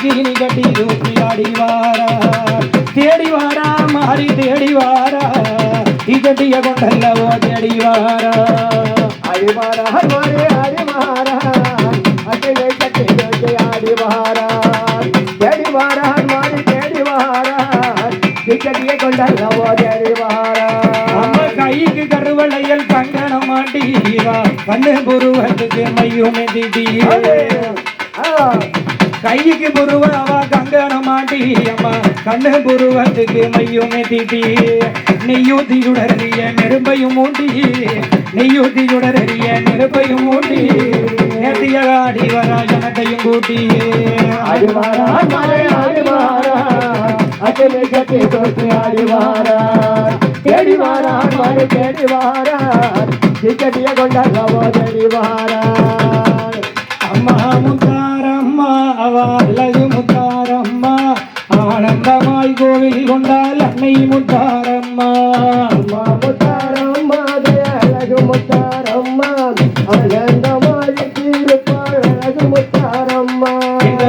கிணி கட்டி தூக்கி ஆடி வாரா தேடி வாரா மாறி தேடி வாரா இகட்டிய கொண்டல்லவோ தேடி வாரா ஆடி வாரா மாறி ஆடி வாரா அகிலை கட்டி தூக்கி ஆடி வாரா தேடி வாரா மாறி தேடி வாரா இகட்டிய கொண்டல்லவோ தேடி வாரா கைக்கு கருவளையல் கங்கணம் மாட்டீவா கண்ணு புருவத்துக்கு மையுமே திடீவா கைக்கு புருவா கங்கணம் மாட்டி அம்மா கண்ணு புருவத்துக்கு மையுமே திட்டி நெய்யூத்தியுடறிய நெருப்பையும் மூட்டி நெய்யூத்தியுடறிய நெருப்பையும் மூட்டி நேர்த்திய ஆடி வரா ஜனத்தையும் கூட்டி ஆடி வாரா ஆடி வாரா அகிலை கட்டி தூக்கி ஆடி வாரா தேடி வாரா மாறி தேடி வாரா இக்கட்டிய கொண்டல்லவோ தேடி வாரா அம்மா முத்தாரம்மா அவ அழகு முத்தாரம்மா ஆனந்தமாய் கோவில் கொண்டால் அன்னை முத்தாரம்மா அம்மா முத்தாரம்மா அழகு முத்தாரம்மா ஆனந்தமாய் இருப்பாள் அழகு முத்தாரம்மா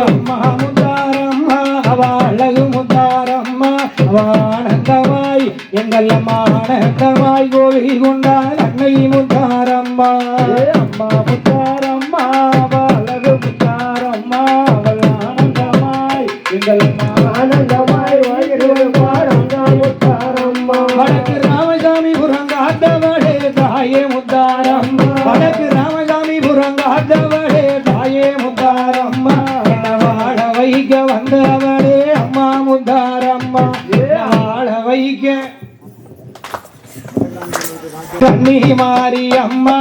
அம்மா முத்தாரம்மா அவ அழகு முத்தாரம்மா அவ ஆனந்தமாய் எங்கள் அம்மா ஆனந்தமாய் கோவில் கொண்டால் அன்னை முத்தாரம்மா அம்மா முத்தாரம்மா அவ அழகு முத்தாரம்மா அவள் ஆனந்தமாய் எங்கள் அம்மா ஆனந்தமாய் இருப்பாள் அங்க முத்தாரம்மா வடக்கு ராமசாமி புறங்காத்தவளே தாயே முத்தாரம்மா வடக்கு ராமசாமி புறங்காத்தவளே தாயே முத்தாரம்மா என்ன வாழ வைக்க வந்தவளே அம்மா முத்தாரம்மா வாழ வைக்க கண்ணி மாறி அம்மா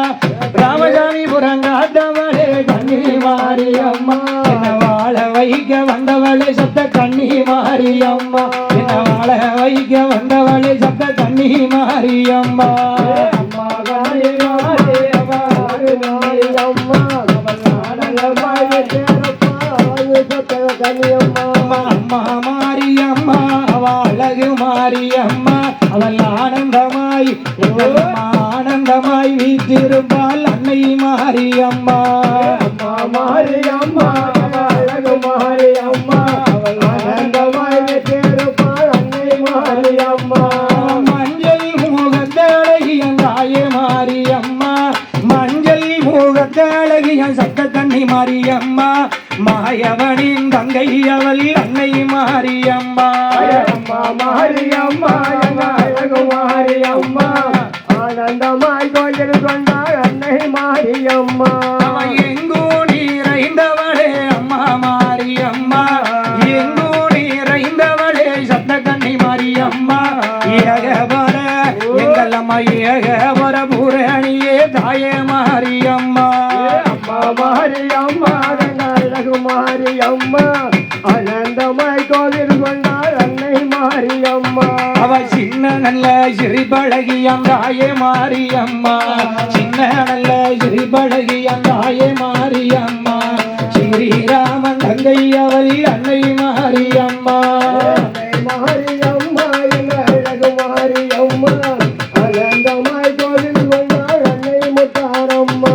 ராமசாமி புறங்காத்தவளே கண்ணி மாறி அம்மா என்ன வாழ வைக்க வந்தவளே சத்த கண்ணி மாறி அம்மா என்ன வாழ வைக்க வந்தவளே சத்த கண்ணி மாறி அம்மா அம்மா கண்ணி மாறி அம்மா மாறி அம்மா ஆனந்தமாய் அம்மா அம்மா மாறி அம்மா அவ அழகு மாறி அம்மா அவள் ஆனந்தமாய் எங்கள் அம்மா ஆனந்தமாய் வீற்றிருப்பாள் அன்னை மாறி அம்மா அம்மா மாறி அம்மா அழகு மாறி அம்மா அவள் ஆனந்தமாய் வீற்றிருப்பாள் அன்னை மாறி அம்மா மஞ்சள் மூகத்தழகிய தாயே மாறி அம்மா மஞ்சள் மூகத்தழகிய சத்த கண்ணி மாறி அம்மா மாயவனின் தங்கை அவள் அன்னை மாறி அம்மா அம்மா மாறி அம்மா அழகு மாறி அம்மா ஆனந்தமாய் கோயில் கொண்டாள் அன்னை மாறி அம்மா எங்கோ நீரைந்தவளே அம்மா மாறி அம்மா எங்கோ நீரைந்தவளே சத்த கண்ணி மாறி அம்மா ஏகவர எங்கள் அம்மா ஏகவர பூரணியே தாயே மாறி அம்மா அம்மா மாறி அம்மா அழகு மாறி அம்மா ஆனந்தமாய் கோவில் கொண்டாள் அன்னை மாறி அம்மா அவ சின்ன நல்ல சிறிபழகி அந்தாயே மாறி அம்மா சின்ன நல்ல சிறிபழகி அந்தாயே மாறி அம்மா ஸ்ரீராமன் தங்கை அவள் அன்னை மாறி அம்மா மாறி அம்மா அழகு மாறி அம்மா ஆனந்தமாய் கோவில் கொண்டாள் அன்னை முத்தாரம்மா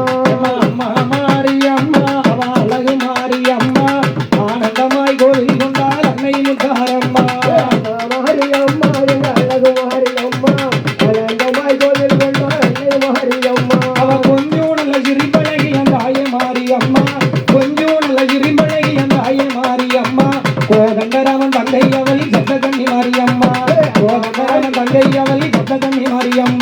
அம்மா மாறி அம்மா அவ அழகு மாறி அம்மா ஆனந்தமாய் கோவில் கொண்டாள் அன்னை முத்தாரம்மா மாறி அம்மா அழகு மாறி அம்மா ஆனந்தமாய் கோவில் கொண்டாள் அன்னை மாறி அம்மா அவ கொஞ்சம் நல்ல சிறிபழகி அந்தாயே மாறி அம்மா கொஞ்சம் நல்ல சிறிபழகி அந்தாயே மாறி அம்மா கோதண்டராமன் தங்கை அவளி சத்த கண்ணி மாறி அம்மா கோதண்டராமன் தங்கை அவளி சத்த கண்ணி மாறி அம்மா